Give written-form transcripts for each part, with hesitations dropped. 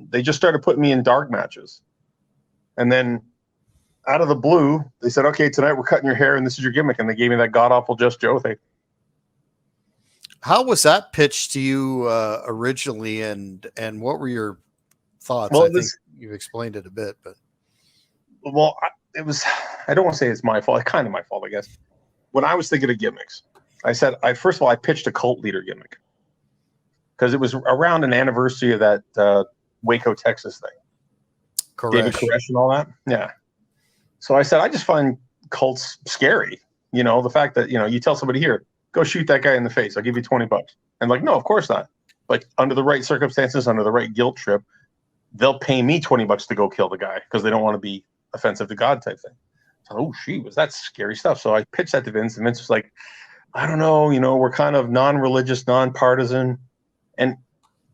they just started putting me in dark matches. And then out of the blue, they said, okay, tonight we're cutting your hair and this is your gimmick. And they gave me that god-awful Just Joe thing. How was that pitched to you originally, and what were your thoughts? Well, I think you've explained it a bit, but it was, I don't want to say it's my fault. It's kind of my fault, I guess. When I was thinking of gimmicks, I said, first of all, I pitched a cult leader gimmick because it was around an anniversary of that Waco, Texas thing. Koresh. David Koresh and all that. Yeah. So I said, I just find cults scary. You know, the fact that, you tell somebody here, go shoot that guy in the face. I'll give you $20. And like, no, of course not. Like under the right circumstances, under the right guilt trip, they'll pay me $20 to go kill the guy because they don't want to be offensive to God type thing. So, oh, was that scary stuff. So I pitched that to Vince, and Vince was like, I don't know, we're kind of non-religious, non-partisan. And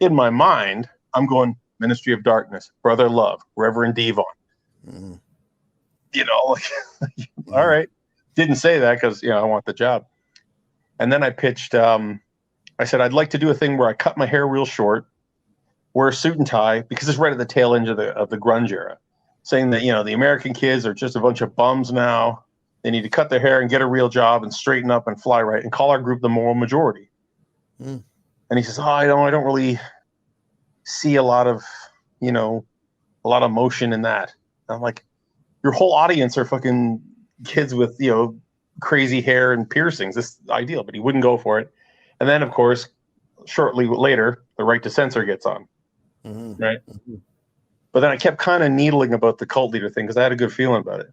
in my mind, I'm going, Ministry of Darkness, Brother Love, Reverend Devon. Mm-hmm. All right. Didn't say that because, I want the job. And then I pitched, I said, I'd like to do a thing where I cut my hair real short, wear a suit and tie, because it's right at the tail end of the grunge era, saying that, the American kids are just a bunch of bums now. They need to cut their hair and get a real job and straighten up and fly right and call our group the moral majority. Mm. And he says, I don't really see a lot of motion in that. And I'm like, your whole audience are fucking kids with, crazy hair and piercings. This is ideal, but he wouldn't go for it. And then, of course, shortly later, the Right to Censor gets on. Mm-hmm. Right. Mm-hmm. But then I kept kind of needling about the cult leader thing because I had a good feeling about it.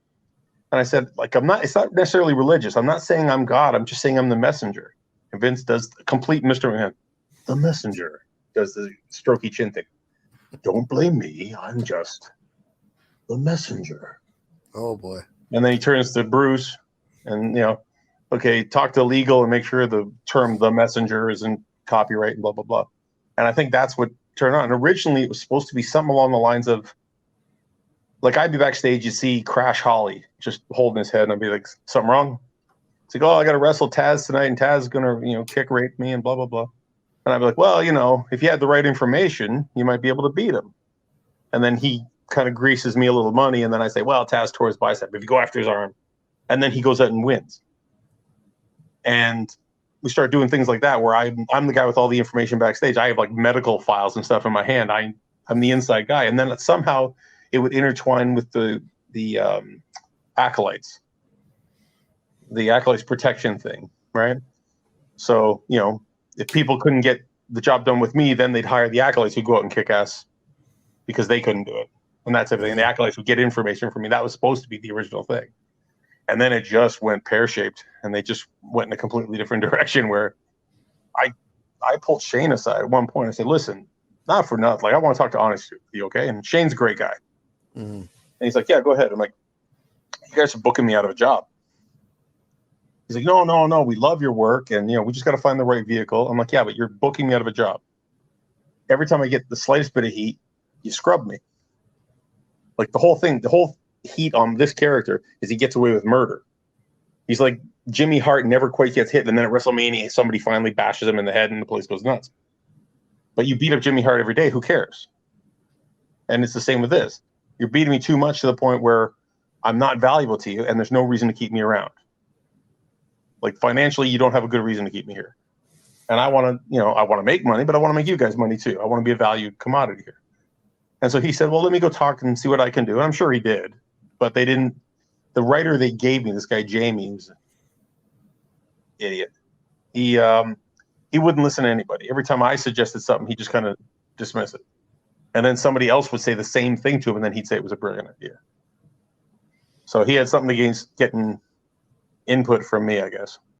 And I said, it's not necessarily religious. I'm not saying I'm God. I'm just saying I'm the messenger. And Vince does the complete Mr. Man. The messenger does the strokey chin thing. Don't blame me. I'm just the messenger. Oh, boy. And then he turns to Bruce and, okay, talk to legal and make sure the term the messenger isn't copyright and blah, blah, blah. And I think that's what turned on. Originally, it was supposed to be something along the lines of, like, I'd be backstage, you see Crash Holly just holding his head, and I'd be like, something wrong? It's like, I got to wrestle Taz tonight, and Taz is going to, kick rape me and blah, blah, blah. And I'd be like, well, if you had the right information, you might be able to beat him. And then he kind of greases me a little money, and then I say, well, Taz tore his bicep. If you go after his arm, and then he goes out and wins. And we start doing things like that where I'm the guy with all the information backstage. I have like medical files and stuff in my hand. I'm the inside guy. And then somehow it would intertwine with the acolytes, the acolytes protection thing, right? So, if people couldn't get the job done with me, then they'd hire the acolytes who'd go out and kick ass because they couldn't do it. And that's everything. And the acolytes would get information from me. That was supposed to be the original thing. And then it just went pear-shaped, and they just went in a completely different direction where I pulled Shane aside at one point. I said, listen, not for nothing. Like, I want to talk to Honest with you, okay? And Shane's a great guy. Mm-hmm. And he's like, yeah, go ahead. I'm like, you guys are booking me out of a job. He's like, no, we love your work, and, we just got to find the right vehicle. I'm like, yeah, but you're booking me out of a job. Every time I get the slightest bit of heat, you scrub me. Like, the whole heat on this character is he gets away with murder. He's like Jimmy Hart never quite gets hit, and then at WrestleMania somebody finally bashes him in the head and the place goes nuts. But you beat up Jimmy Hart every day, who cares? And it's the same with this. You're beating me too much to the point where I'm not valuable to you and there's no reason to keep me around. Like, financially, you don't have a good reason to keep me here. And I want to make money, but I want to make you guys money too. I want to be a valued commodity here. And so he said, well, let me go talk and see what I can do. And I'm sure he did, but they didn't. The writer they gave me, this guy, Jamie, was an idiot. He wouldn't listen to anybody. Every time I suggested something, he'd just kind of dismiss it. And then somebody else would say the same thing to him, and then he'd say it was a brilliant idea. So he had something against getting input from me, I guess.